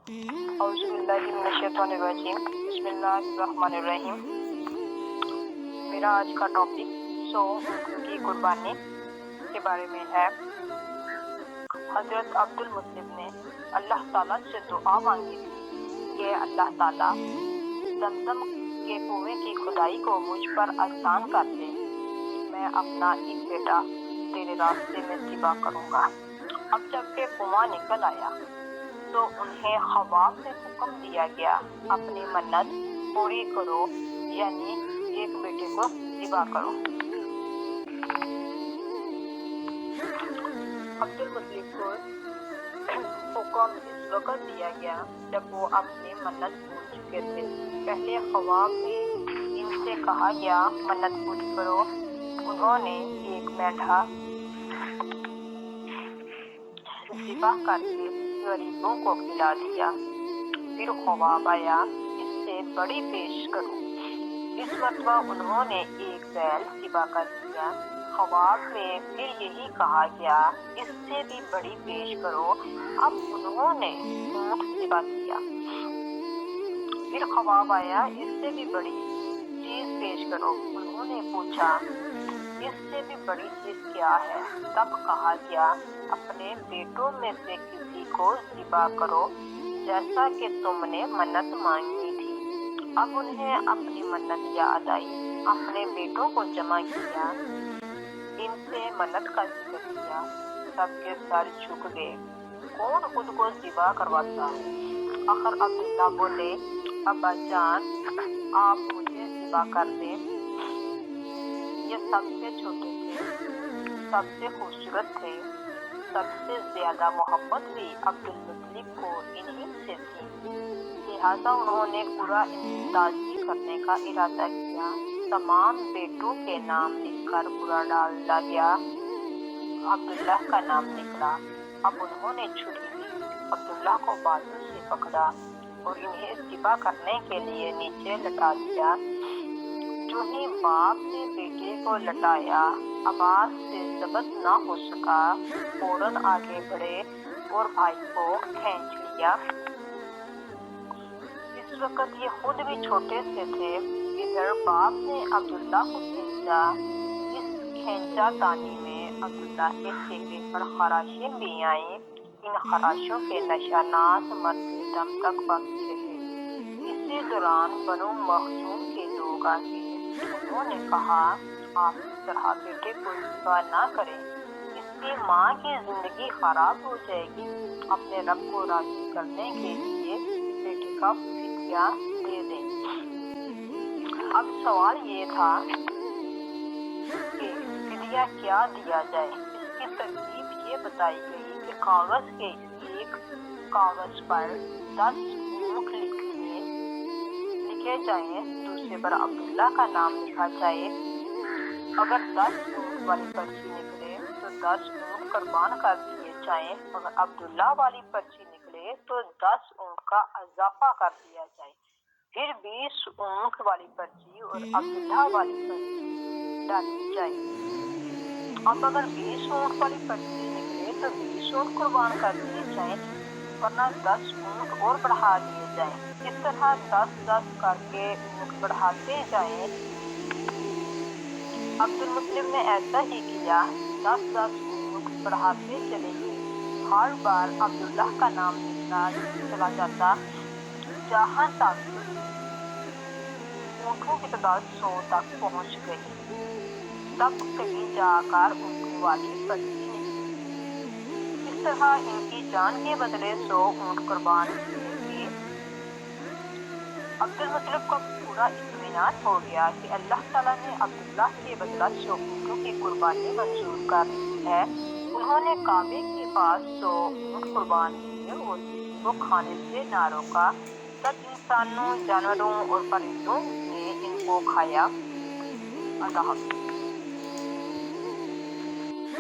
اعوذ باللہ من الشیطان الرجیم، بسم اللہ الرحمن الرحیم۔ میرا آج کا ٹاپک اونٹوں کی قربانی کے بارے میں ہے۔ حضرت عبد المطلب نے اللہ تعالیٰ سے دعا مانگی تھی کہ اللہ تعالیٰ زمزم کے کنویں کی کھدائی کو مجھ پر آسان کر دے، میں اپنا ایک بیٹا تیرے راستے میں ذبح کروں گا۔ اب جب کہ کنواں نکل آیا تو انہیں خواب میں حکم دیا گیا، اپنی منت پوری کرو، یعنی ایک بیٹے کو ذبح کرو۔ عبد المطلب کو حکم اس وقت دیا گیا جب وہ اپنی منت بھول چکے تھے۔ پہلے خواب میں ان سے کہا گیا منت پوری کرو، انہوں نے ایک مینڈھا ذبح کر کے غریبوں کو کھلا دیا۔ پھر خواب آیا اس سے بڑی پیش کرو، اس مرتبہ انہوں نے ایک بیل ذبح کر دیا۔ خواب میں پھر یہی کہا گیا اس سے بھی بڑی پیش کرو، اب انہوں نے اونٹ ذبح کیا۔ پھر خواب آیا اس سے بھی بڑی چیز پیش کرو، انہوں نے پوچھا اس سے بھی بڑی چیز کیا ہے؟ تب کہا گیا اپنے بیٹوں میں سے کسی کو ذبح کرو جیسا کہ تم نے منت مانگی تھی۔ اب انہیں اپنی منت یاد آئی، اپنے بیٹوں کو جمع کیا، ان سے منت کا ذکر کیا، سب کے سر جھک گئے، کون خود کو ذبح کرواتا ہے؟ آخر عبداللہ بولے ابا جان آپ مجھے ذبح کر دیں، یہ سب سے چھوٹے تھے، سب سے خوبصورت تھے، سب سے زیادہ محبت بھی عبد المطلب کو انہی سے تھی، لہٰذا انہوں نے قرعہ اندازی کرنے کا ارادہ کیا۔ تمام بیٹوں کے نام لکھ کر قرعہ ڈالا گیا، عبداللہ کا نام نکلا۔ اب انہوں نے چھری لی، عبداللہ کو بازو سے پکڑا اور انہیں ذبح کرنے کے لیے نیچے لٹا دیا۔ جو ہی باپ نے بیٹے کو لٹایا، آواز سے ضبط نہ ہو سکا، فوراً آگے بڑھے اور بھائی کو کھینچ لیا۔ اس وقت یہ خود بھی چھوٹے سے تھے، ادھر باپ نے عبداللہ کو کھینچا۔ اس کھینچا تانی میں عبداللہ کے چہرے پر خراشیں بھی آئیں، ان خراشوں کے نشانات مرتے دم تک باقی رہے۔ اسی دوران بنو مخزوم کے لوگ آگے، انہوں نے کہا آپ اس طرح بیٹے کو ذبح نہ کریں، اس کی ماں کی زندگی خراب ہو جائے گی، اپنے رب کو راضی کرنے کے لیے بیٹے کا فدیہ دے دیں۔ اب سوال یہ تھا کہ فدیہ کیا دیا جائے؟ اس کی ترکیب یہ بتائی گئی کہ کاغذ کے ایک کاغذ پر 10 اونٹ لکھے جائیں، دوسرے پر عبداللہ کا نام لکھا جائے۔ اگر 10 اونٹ والی پرچی نکلے تو 10 اونٹ قربان کر دیے جائیں، اگر عبداللہ والی پرچی نکلے تو 10 اونٹ کا اضافہ کر دیا جائے، پھر 20 اونٹ والی پرچی اور عبداللہ والی پرچی ڈالی جائے۔ اب اگر 20 اونٹ والی پرچی نکلے تو 20 اونٹ قربان کر دیے جائیں، ورنہ 10 اونٹ اور بڑھا دیے جائیں۔ اس طرح 10-10 کر کے اونٹ بڑھاتے جائیں۔ عبد المطلب نے ایسا ہی کیا، 10-10 اونٹ بڑھاتے چلے گئے، ہر بار عبداللہ کا نام نکلا چلا جاتا، جہاں تک اونٹوں کی تعداد 100 تک پہنچ گئی، تب کہیں جا کر اونٹوں والی پرچی نکلی۔ اس طرح ان کی جان کے بدلے 100 اونٹ قربان کیے گئے۔ عبد المطلب کو پورا اطمینان ہو گیا کہ اللہ تعالیٰ نے عبداللہ کے بدلہ 100 اونٹوں کی قربانی منظور کر لی ہے۔ انہوں نے کعبے کے پاس 100 اونٹ قربان کیے اور کسی کو کھانے سے نہ روکا، سب انسانوں، جانوروں اور پرندوں نے ان کو کھایا۔ اللہ حافظ۔